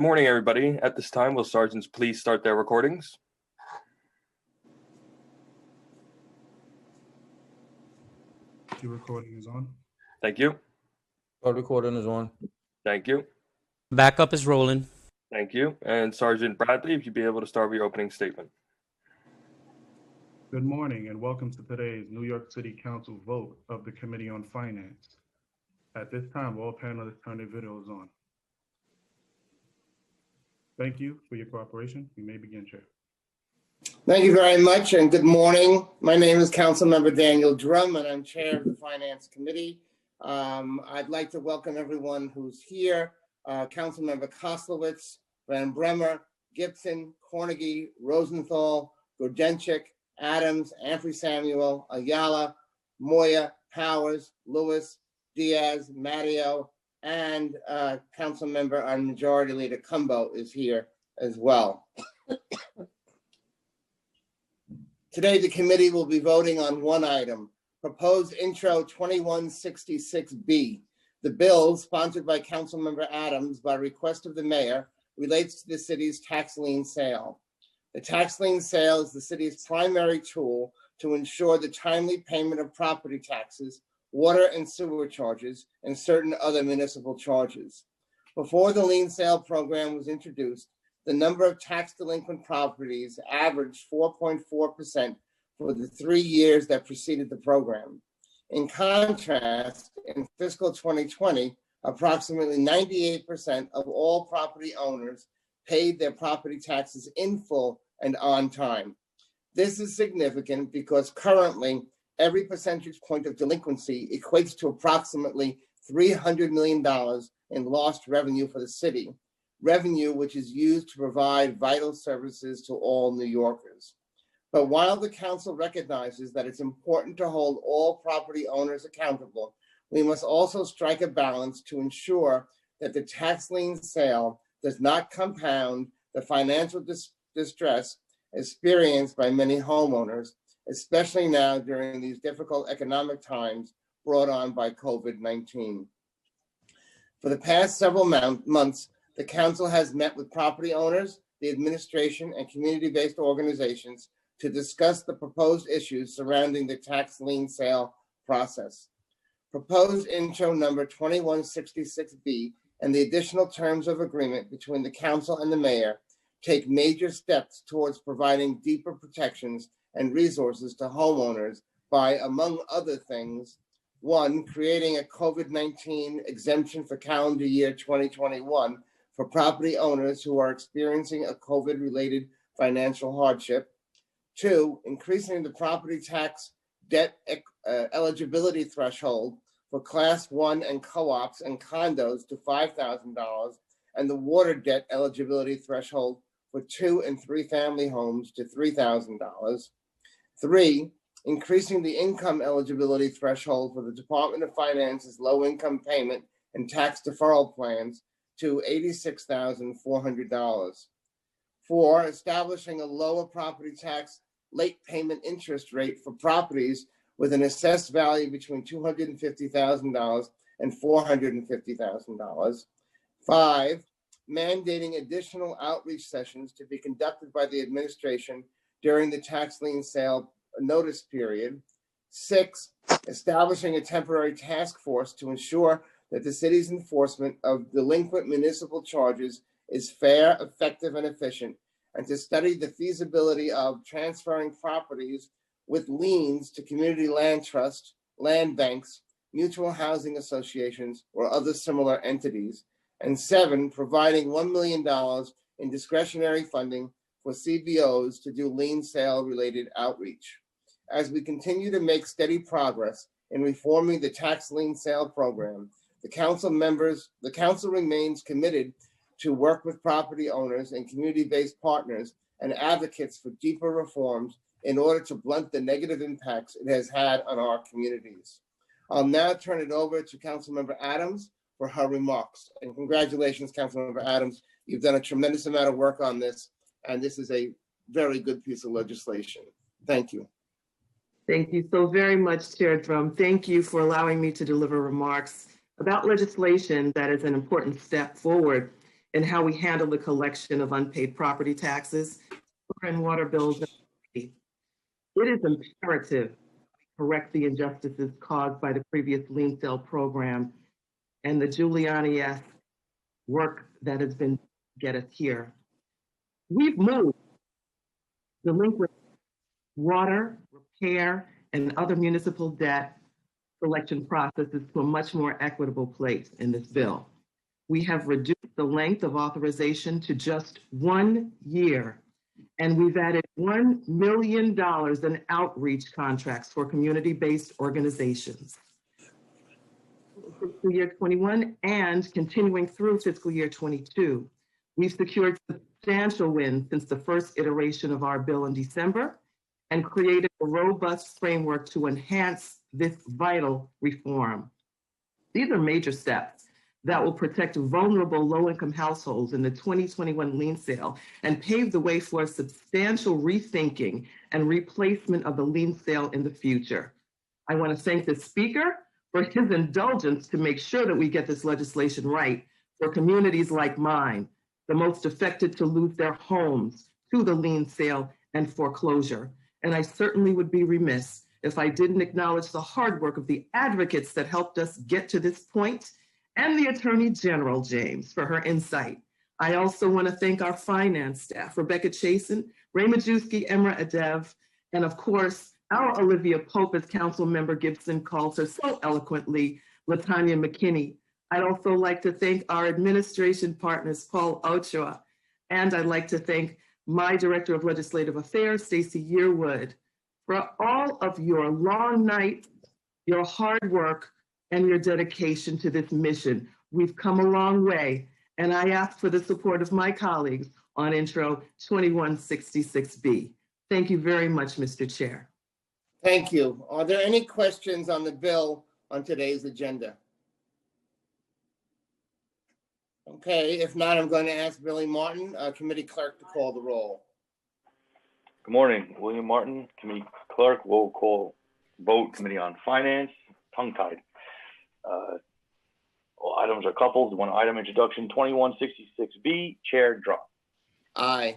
Morning, everybody. At this time, will sergeants please start their recordings? Your recording is on. Thank you. Our recording is on. Thank you. Backup is rolling. Thank you. And Sergeant Bradley, if you'd be able to start with your opening statement. Good morning and welcome to today's New York City Council vote of the Committee on Finance. At this time, all panelists turn their videos on. Thank you for your cooperation. You may begin, Chair. Thank you very much and good morning. My name is Councilmember Daniel Drum and I'm Chair of the Finance Committee. I'd like to welcome everyone who's here. Councilmember Koslowitz, Van Bremer, Gibson, Cornegy, Rosenthal, Grodenchik, Adams, Amphrey Samuel, Ayala, Moya, Powers, Lewis, Diaz, Matteo, and Councilmember and Majority Leader Cumbo is here as well. Today, the committee will be voting on one item, proposed intro 2166B. The bill, sponsored by Councilmember Adams by request of the mayor, relates to the city's tax lien sale. The tax lien sale is the city's primary tool to ensure the timely payment of property taxes, water and sewer charges, and certain other municipal charges. Before the lien sale program was introduced, the number of tax delinquent properties averaged 4.4% for the 3 years that preceded the program. In contrast, in fiscal 2020, approximately 98% of all property owners paid their property taxes in full and on time. This is significant because currently every percentage point of delinquency equates to approximately $300 million in lost revenue for the city, revenue which is used to provide vital services to all New Yorkers. But while the council recognizes that it's important to hold all property owners accountable, we must also strike a balance to ensure that the tax lien sale does not compound the financial distress experienced by many homeowners, especially now during these difficult economic times brought on by COVID-19. For the past several months, the council has met with property owners, the administration, and community-based organizations to discuss the proposed issues surrounding the tax lien sale process. Proposed intro number 2166B and the additional terms of agreement between the council and the mayor take major steps towards providing deeper protections and resources to homeowners by, among other things, one, creating a COVID-19 exemption for calendar year 2021 for property owners who are experiencing a COVID-related financial hardship. Two, increasing the property tax debt eligibility threshold for Class 1 and co-ops and condos to $5,000 and the water debt eligibility threshold for 2 and 3 family homes to $3,000. Three, increasing the income eligibility threshold for the Department of Finance's low-income payment and tax deferral plans to $86,400. Four, establishing a lower property tax late payment interest rate for properties with an assessed value between $250,000 and $450,000. Five, mandating additional outreach sessions to be conducted by the administration during the tax lien sale notice period. Six, establishing a temporary task force to ensure that the city's enforcement of delinquent municipal charges is fair, effective, and efficient, and to study the feasibility of transferring properties with liens to community land trusts, land banks, mutual housing associations, or other similar entities. And seven, providing $1 million in discretionary funding for CBOs to do lien sale related outreach. As we continue to make steady progress in reforming the tax lien sale program, the council remains committed to work with property owners and community-based partners and advocates for deeper reforms in order to blunt the negative impacts it has had on our communities. I'll now turn it over to Councilmember Adams for her remarks. And congratulations, Councilmember Adams. You've done a tremendous amount of work on this, and this is a very good piece of legislation. Thank you. Thank you so very much, Chair Drum. Thank you for allowing me to deliver remarks about legislation that is an important step forward in how we handle the collection of unpaid property taxes, sewer and water bills. It is imperative to correct the injustices caused by the previous lien sale program and the Giuliani-esque work that has been to get us here. We've moved delinquent water, repair, and other municipal debt collection processes to a much more equitable place in this bill. We have reduced the length of authorization to just 1 year, and we've added $1 million in outreach contracts for community-based organizations. Fiscal year 21 and continuing through fiscal year 22, we've secured substantial wins since the first iteration of our bill in December and created a robust framework to enhance this vital reform. These are major steps that will protect vulnerable low-income households in the 2021 lien sale and pave the way for a substantial rethinking and replacement of the lien sale in the future. I want to thank the Speaker for his indulgence to make sure that we get this legislation right for communities like mine, the most affected to lose their homes to the lien sale and foreclosure. And I certainly would be remiss if I didn't acknowledge the hard work of the advocates that helped us get to this point, and the Attorney General, James, for her insight. I also want to thank our finance staff, Rebecca Chasen, Ray Majewski, Emra Adev, and of course, our Olivia Pope, as Councilmember Gibson calls her so eloquently, Latanya McKinney. I'd also like to thank our administration partners, Paul Ochoa, and I'd like to thank my Director of Legislative Affairs, Stacey Yearwood, for all of your long nights, your hard work, and your dedication to this mission. We've come a long way, and I ask for the support of my colleagues on Intro 2166B. Thank you very much, Mr. Chair. Thank you. Are there any questions on the bill on today's agenda? Okay, if not, I'm going to ask Billy Martin, Committee Clerk, to call the roll. Good morning, William Martin, Committee Clerk. Will call vote Committee on Finance, tongue-tied. All items are coupled. One item, introduction 2166B, Chair Drum. Aye.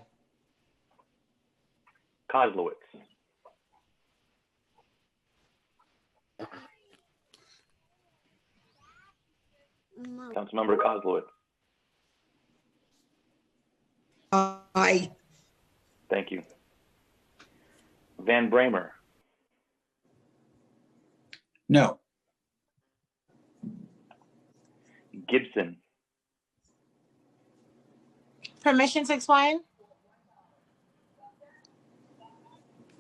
Kozlowitz. Councilmember Kozlowitz. Aye. Thank you. Van Bramer. No. Gibson. Permission to explain?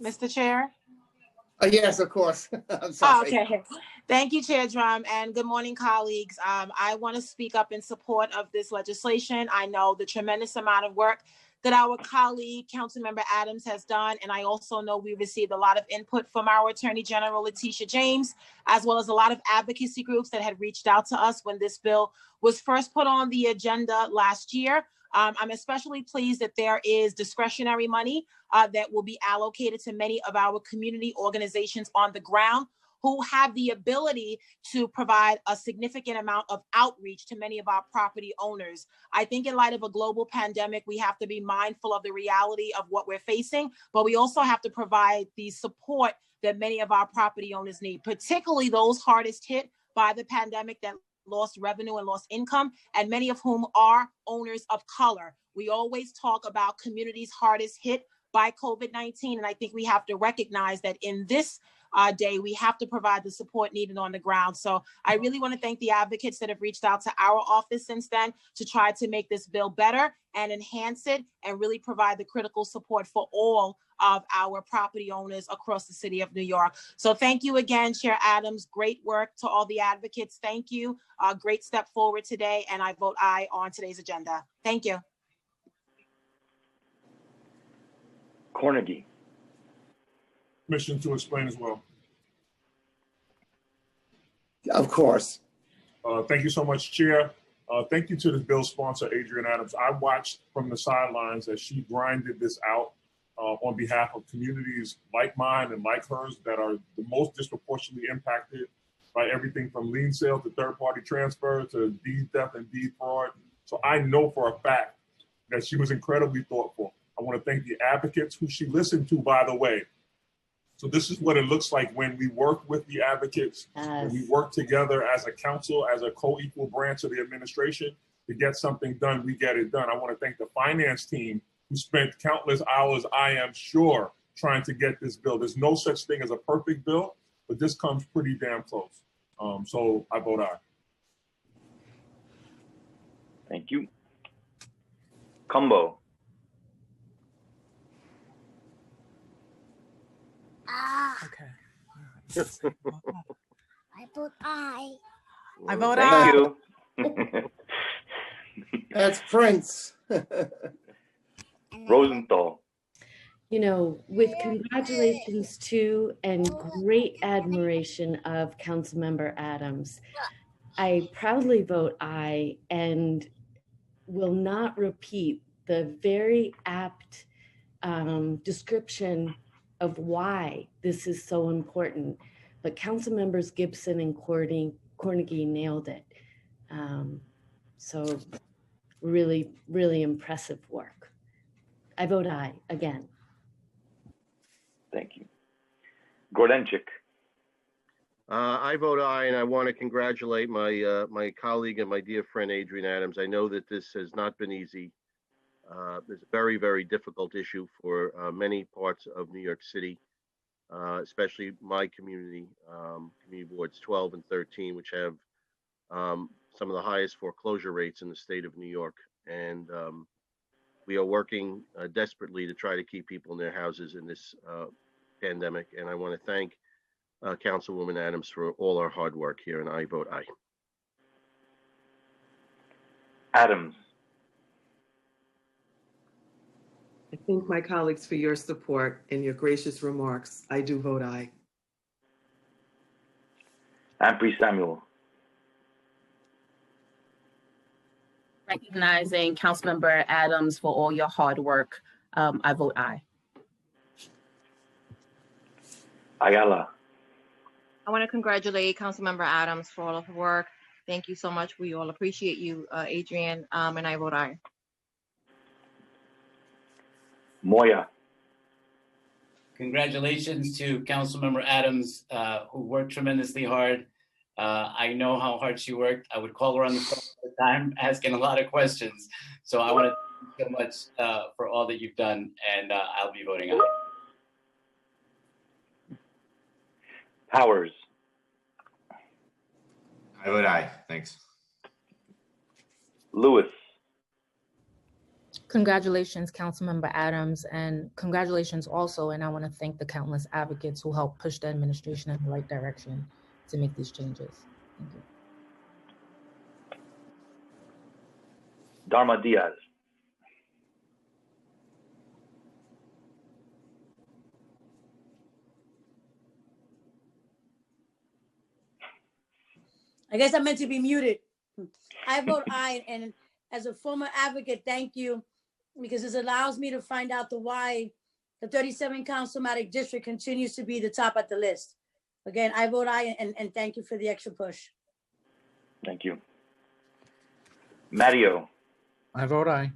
Mr. Chair? Yes, of course. I'm Oh, sorry. okay. Thank you, Chair Drum, and good morning, colleagues. I want to speak up in support of this legislation. I know the tremendous amount of work that our colleague, Councilmember Adams, has done, and I also know we received a lot of input from our Attorney General, Letitia James, as well as a lot of advocacy groups that had reached out to us when this bill was first put on the agenda last year. I'm especially pleased that there is discretionary money that will be allocated to many of our community organizations on the ground who have the ability to provide a significant amount of outreach to many of our property owners. I think in light of a global pandemic, we have to be mindful of the reality of what we're facing, but we also have to provide the support that many of our property owners need, particularly those hardest hit by the pandemic that lost revenue and lost income, and many of whom are owners of color. We always talk about communities hardest hit by COVID-19, and I think we have to recognize that in this day, we have to provide the support needed on the ground. So I really want to thank the advocates that have reached out to our office since then to try to make this bill better and enhance it and really provide the critical support for all of our property owners across the city of New York. So thank you again, Chair Adams. Great work to all the advocates. Thank you. Great step forward today, and I vote aye on today's agenda. Thank you. Cornegie. Permission to explain as well. Of course. Thank you so much, Chair. Thank you to the bill sponsor, Adrienne Adams. I watched from the sidelines as she grinded this out on behalf of communities like mine and like hers that are the most disproportionately impacted by everything from lien sale to third-party transfer to deed theft and deed fraud So I know for a fact that she was incredibly thoughtful. I want to thank the advocates who she listened to, by the way. So this is what it looks like when we work with the advocates, when we work together as a council, as a co-equal branch of the administration to get something done, we get it done. I want to thank the finance team who spent countless hours, I am sure, trying to get this bill. There's no such thing as a perfect bill, but this comes pretty damn close. So I vote aye. Thank you. Combo. Okay. I vote aye. I vote Thank aye. you. That's Prince. Rosenthal. You know, with congratulations to and great admiration of Councilmember Adams, I proudly vote aye and will not repeat the very apt description of why this is so important. But Council Members Gibson and Cornegie nailed it. So really, really impressive work. I vote aye again. Thank you. Gordenchik. I vote aye, and I want to congratulate my my colleague and my dear friend Adrian Adams. I know that this has not been easy. It's a very, very difficult issue for many parts of New York City, especially my community, community boards 12 and 13, which have some of the highest foreclosure rates in the state of New York. And we are working desperately to try to keep people in their houses in this pandemic. And I want to thank Councilwoman Adams for all our hard work here, and I vote aye. Adams. I thank my colleagues for your support and your gracious remarks. I do vote aye. Ampry Samuel. Recognizing Councilmember Adams for all your hard work, I vote aye. Ayala. I want to congratulate Councilmember Adams for all of her work. Thank you so much. We all appreciate you, Adrian, and I vote aye. Moya. Congratulations to Councilmember Adams, who worked tremendously hard. I know how hard she worked. I would call her on the phone all the time, asking a lot of questions. So I want to thank you so much for all that you've done, and I'll be voting aye. Powers. I vote aye. Thanks. Lewis. Congratulations, Councilmember Adams, and congratulations also, and I want to thank the countless advocates who helped push the administration in the right direction to make these changes. Thank you. Darma Diaz. I guess I meant to be muted. I vote aye, and as a former advocate, thank you, because this allows me to find out the why the 37 Councilmatic District continues to be the top at the list. Again, I vote aye, and thank you for the extra push. Thank you. Mario. I vote aye.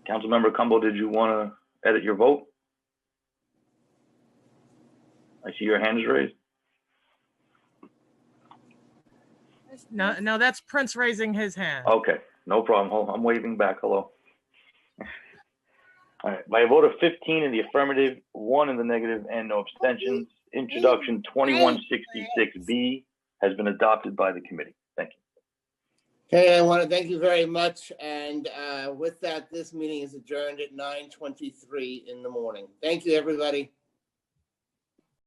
Councilmember Cumbo, did you want to edit your vote? I see your hand is raised. No, that's Prince raising his hand. Okay, no problem. Hold on, I'm waving back. Hello. All right, by a vote of 15 in the affirmative, 1 in the negative, and no abstentions, introduction 2166B has been adopted by the committee. Thank you. Okay, I want to thank you very much. And with that, this meeting is adjourned at 9:23 in the morning. Thank you, everybody.